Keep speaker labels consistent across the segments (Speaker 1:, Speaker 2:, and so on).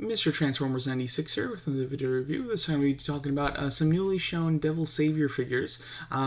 Speaker 1: Mr. Transformers 96 here with another video review. This time we'll be talking about some newly shown Devil Saviour figures.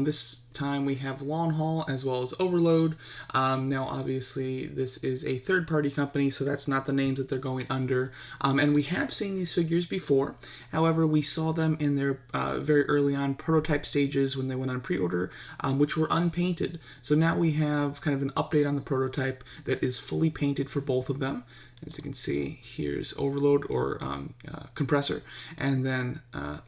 Speaker 1: This time we have Longhaul as well as Overload. Now obviously this is a third-party company, so that's not the names that they're going under. And we have seen these figures before. However, we saw them in their very early on prototype stages when they went on pre-order, which were unpainted. So now we have kind of an update on the prototype that is fully painted for both of them. As you can see, here's Overload or Compressor, and then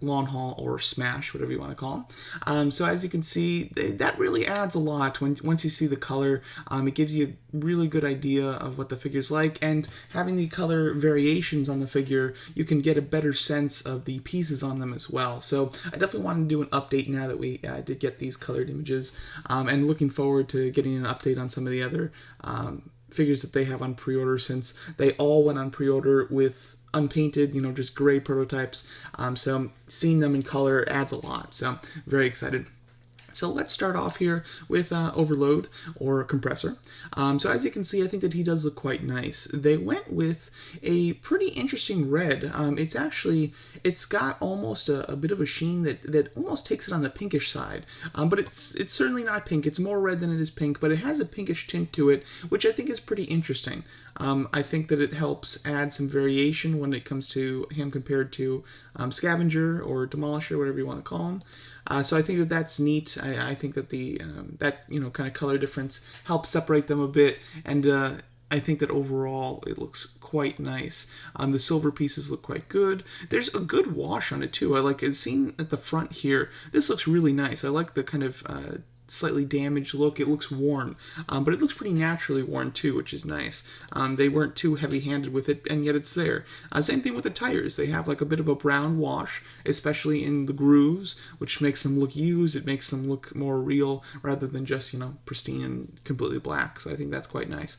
Speaker 1: Longhaul or Smash, whatever you want to call them. So as you can see, that really adds a lot. Once you see the color, it gives you a really good idea of what the figure's like, and having the color variations on the figure, you can get a better sense of the pieces on them as well. So I definitely wanted to do an update now that we did get these colored images, and looking forward to getting an update on some of the other figures that they have on pre-order, since they all went on pre-order with unpainted, just gray prototypes. So seeing them in color adds a lot. So very excited. So let's start off here with Overload or Compressor. So as you can see, I think that he does look quite nice. They went with a pretty interesting red. It's got almost a bit of a sheen that almost takes it on the pinkish side. But it's certainly not pink. It's more red than it is pink, but it has a pinkish tint to it, which I think is pretty interesting. I think that it helps add some variation when it comes to him compared to Scavenger or Demolisher, whatever you want to call him. So I think that that's neat. I think that the kind of color difference helps separate them a bit, and I think that overall it looks quite nice. The silver pieces look quite good. There's a good wash on it too. I like it. Seen at the front here, this looks really nice. I like the kind of slightly damaged look. It looks worn, but it looks pretty naturally worn too, which is nice. They weren't too heavy-handed with it, and yet it's there. Same thing with the tires. They have like a bit of a brown wash, especially in the grooves, which makes them look used. It makes them look more real rather than just, pristine and completely black. So I think that's quite nice.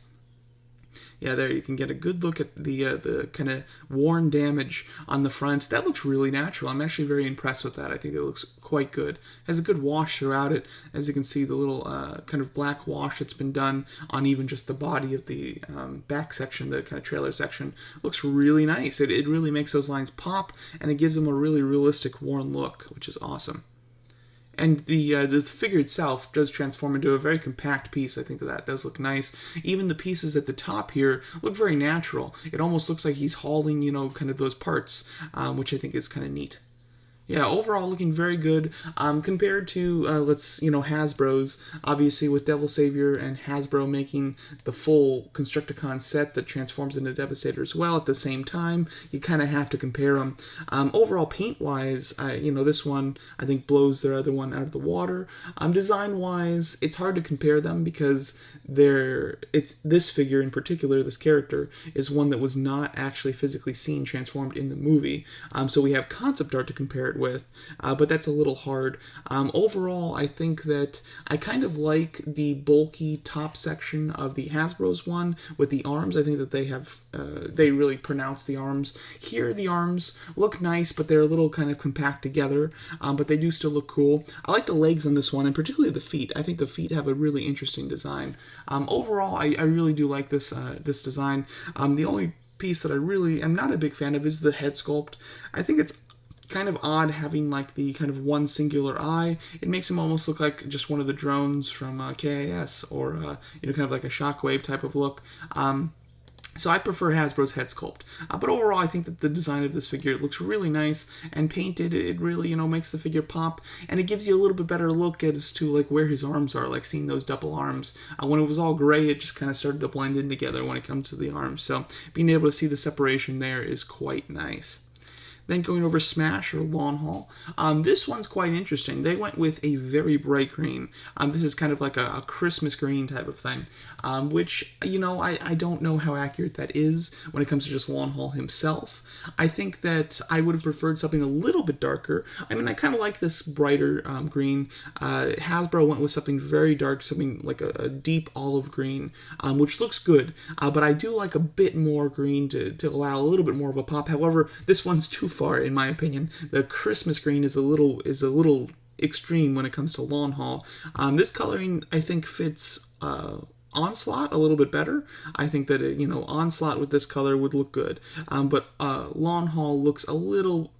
Speaker 1: Yeah, there you can get a good look at the kind of worn damage on the front. That looks really natural. I'm actually very impressed with that. I think it looks quite good. Has a good wash throughout it. As you can see, the little kind of black wash that's been done on even just the body of the back section, the kind of trailer section, looks really nice. It really makes those lines pop, and it gives them a really realistic worn look, which is awesome. And the figure itself does transform into a very compact piece. I think that does look nice. Even the pieces at the top here look very natural. It almost looks like he's hauling, kind of those parts, which I think is kind of neat. Yeah, overall looking very good compared to, Hasbro's. Obviously, with Devil Saviour and Hasbro making the full Constructicon set that transforms into Devastator as well at the same time, you kind of have to compare them. Overall, paint-wise, this one, I think, blows their other one out of the water. Design-wise, it's hard to compare them because this figure in particular, this character, is one that was not actually physically seen transformed in the movie. So we have concept art to compare it with, but that's a little hard. Overall, I think that I kind of like the bulky top section of the Hasbro's one with the arms. I think that they really pronounce the arms. Here, the arms look nice, but they're a little kind of compact together, but they do still look cool. I like the legs on this one, and particularly the feet. I think the feet have a really interesting design. Overall, I really do like this design. The only piece that I really am not a big fan of is the head sculpt. I think it's kind of odd having like the kind of one singular eye. It makes him almost look like just one of the drones from KIS, or kind of like a Shockwave type of look. So I prefer Hasbro's head sculpt. But overall, I think that the design of this figure looks really nice, and painted, it really, makes the figure pop, and it gives you a little bit better look as to like where his arms are, like seeing those double arms. When it was all gray, it just kind of started to blend in together when it comes to the arms. So being able to see the separation there is quite nice. Then going over Smash or Longhaul. This one's quite interesting. They went with a very bright green. This is kind of like a Christmas green type of thing, which, I don't know how accurate that is when it comes to just Longhaul himself. I think that I would have preferred something a little bit darker. I mean, I kind of like this brighter green. Hasbro went with something very dark, something like a deep olive green, which looks good, but I do like a bit more green to allow a little bit more of a pop. However, this one's too far, in my opinion. The Christmas green is a little extreme when it comes to Longhaul. This coloring, I think, fits Onslaught a little bit better. I think that Onslaught with this color would look good, but Longhaul looks a little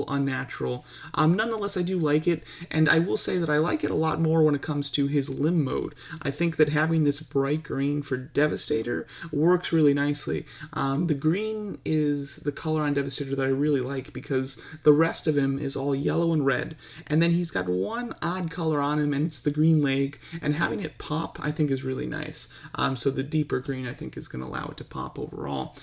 Speaker 1: unnatural. Nonetheless, I do like it, and I will say that I like it a lot more when it comes to his limb mode. I think that having this bright green for Devastator works really nicely. The green is the color on Devastator that I really like because the rest of him is all yellow and red, and then he's got one odd color on him, and it's the green leg, and having it pop I think is really nice. So the deeper green I think is going to allow it to pop overall.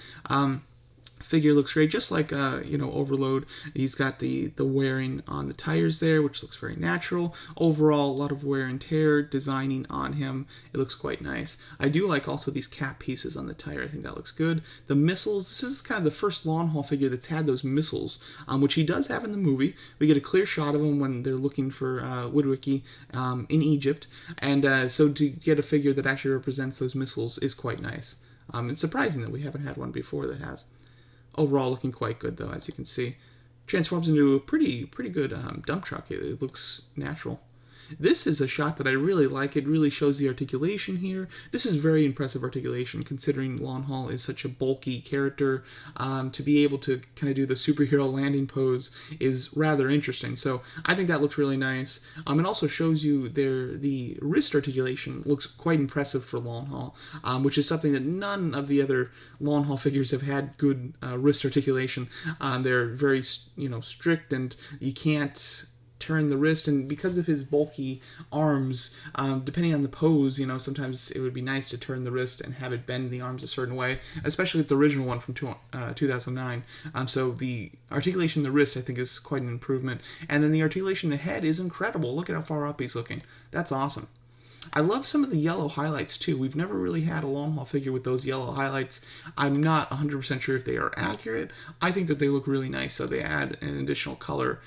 Speaker 1: Figure looks great, just like Overload. He's got the wearing on the tires there, which looks very natural. Overall, a lot of wear and tear designing on him. It looks quite nice. I do like also these cap pieces on the tire. I think that looks good. The missiles, this is kind of the first Longhaul figure that's had those missiles, which he does have in the movie. We get a clear shot of him when they're looking for Woodwicky in Egypt, and so to get a figure that actually represents those missiles is quite nice. It's surprising that we haven't had one before that has. Overall, looking quite good, though, as you can see. Transforms into a pretty good dump truck. It looks natural. This is a shot that I really like. It really shows the articulation here. This is very impressive articulation, considering Longhaul is such a bulky character. To be able to kind of do the superhero landing pose is rather interesting. So I think that looks really nice. It also shows you the wrist articulation looks quite impressive for Longhaul, which is something that none of the other Longhaul figures have had good wrist articulation. They're very strict, and you can't turn the wrist, and because of his bulky arms, depending on the pose, sometimes it would be nice to turn the wrist and have it bend the arms a certain way, especially with the original one from 2009. So the articulation in the wrist, I think, is quite an improvement, and then the articulation in the head is incredible. Look at how far up he's looking. That's awesome. I love some of the yellow highlights too. We've never really had a Longhaul figure with those yellow highlights. I'm not 100% sure if they are accurate. I think that they look really nice, so they add an additional color,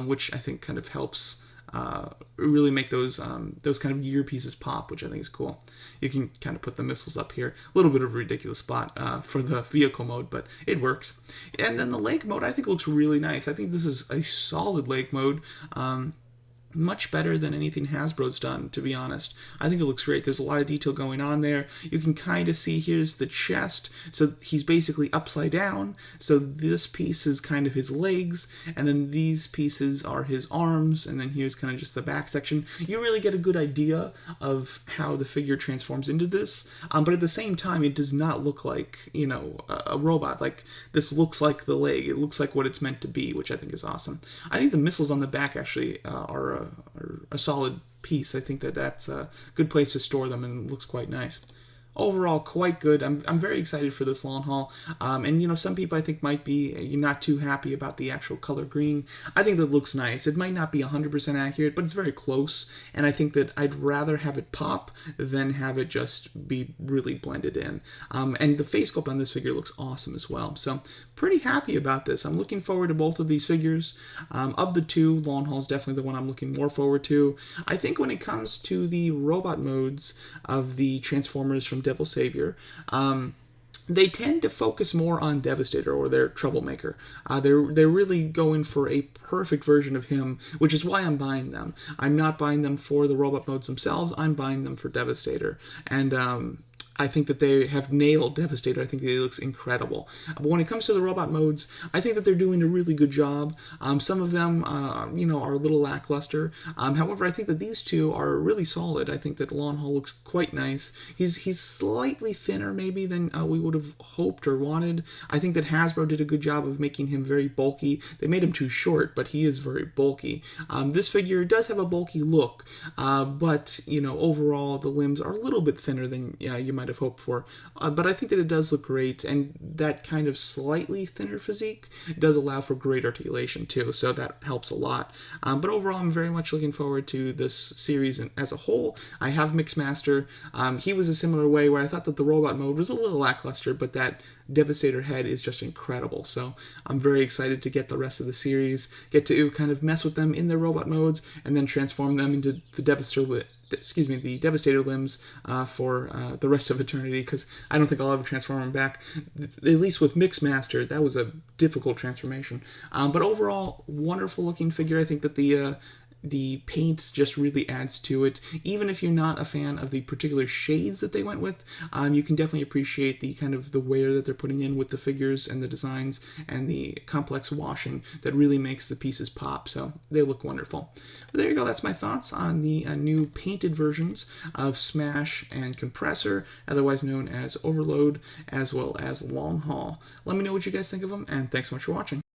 Speaker 1: which I think kind of helps really make those kind of gear pieces pop, which I think is cool. You can kind of put the missiles up here. A little bit of a ridiculous spot for the vehicle mode, but it works. And then the leg mode I think looks really nice. I think this is a solid leg mode. Much better than anything Hasbro's done, to be honest. I think it looks great. There's a lot of detail going on there. You can kind of see here's the chest. So he's basically upside down. So this piece is kind of his legs, and then these pieces are his arms, and then here's kind of just the back section. You really get a good idea of how the figure transforms into this, but at the same time, it does not look like, a robot. Like, this looks like the leg. It looks like what it's meant to be, which I think is awesome. I think the missiles on the back actually are a solid piece. I think that that's a good place to store them, and it looks quite nice. Overall, quite good. I'm very excited for this Longhaul. And some people I think might be not too happy about the actual color green. I think that looks nice. It might not be 100% accurate, but it's very close. And I think that I'd rather have it pop than have it just be really blended in. And the face sculpt on this figure looks awesome as well. So pretty happy about this. I'm looking forward to both of these figures. Of the two, Longhaul is definitely the one I'm looking more forward to. I think when it comes to the robot modes of the Transformers from Devil Saviour, they tend to focus more on Devastator or their Troublemaker. They're really going for a perfect version of him, which is why I'm buying them. I'm not buying them for the robot modes themselves. I'm buying them for Devastator. And I think that they have nailed Devastator. I think that he looks incredible. But when it comes to the robot modes, I think that they're doing a really good job. Some of them, are a little lackluster. However, I think that these two are really solid. I think that Longhaul looks quite nice. He's slightly thinner maybe than we would have hoped or wanted. I think that Hasbro did a good job of making him very bulky. They made him too short, but he is very bulky. This figure does have a bulky look, but overall the limbs are a little bit thinner than you might have hoped for, but I think that it does look great, and that kind of slightly thinner physique does allow for great articulation too, so that helps a lot. But overall, I'm very much looking forward to this series as a whole. I have Mixmaster. He was a similar way where I thought that the robot mode was a little lackluster, but that Devastator head is just incredible. So I'm very excited to get the rest of the series, get to kind of mess with them in their robot modes, and then transform them into the Devastator limbs for the rest of eternity, because I don't think I'll ever transform them back. At least with Mixmaster, that was a difficult transformation. But overall, wonderful looking figure. I think that the paint just really adds to it. Even if you're not a fan of the particular shades that they went with, you can definitely appreciate the kind of the wear that they're putting in with the figures and the designs and the complex washing that really makes the pieces pop. So they look wonderful. But there you go. That's my thoughts on the new painted versions of Smash and Compressor, otherwise known as Overload, as well as Longhaul. Let me know what you guys think of them, and thanks so much for watching.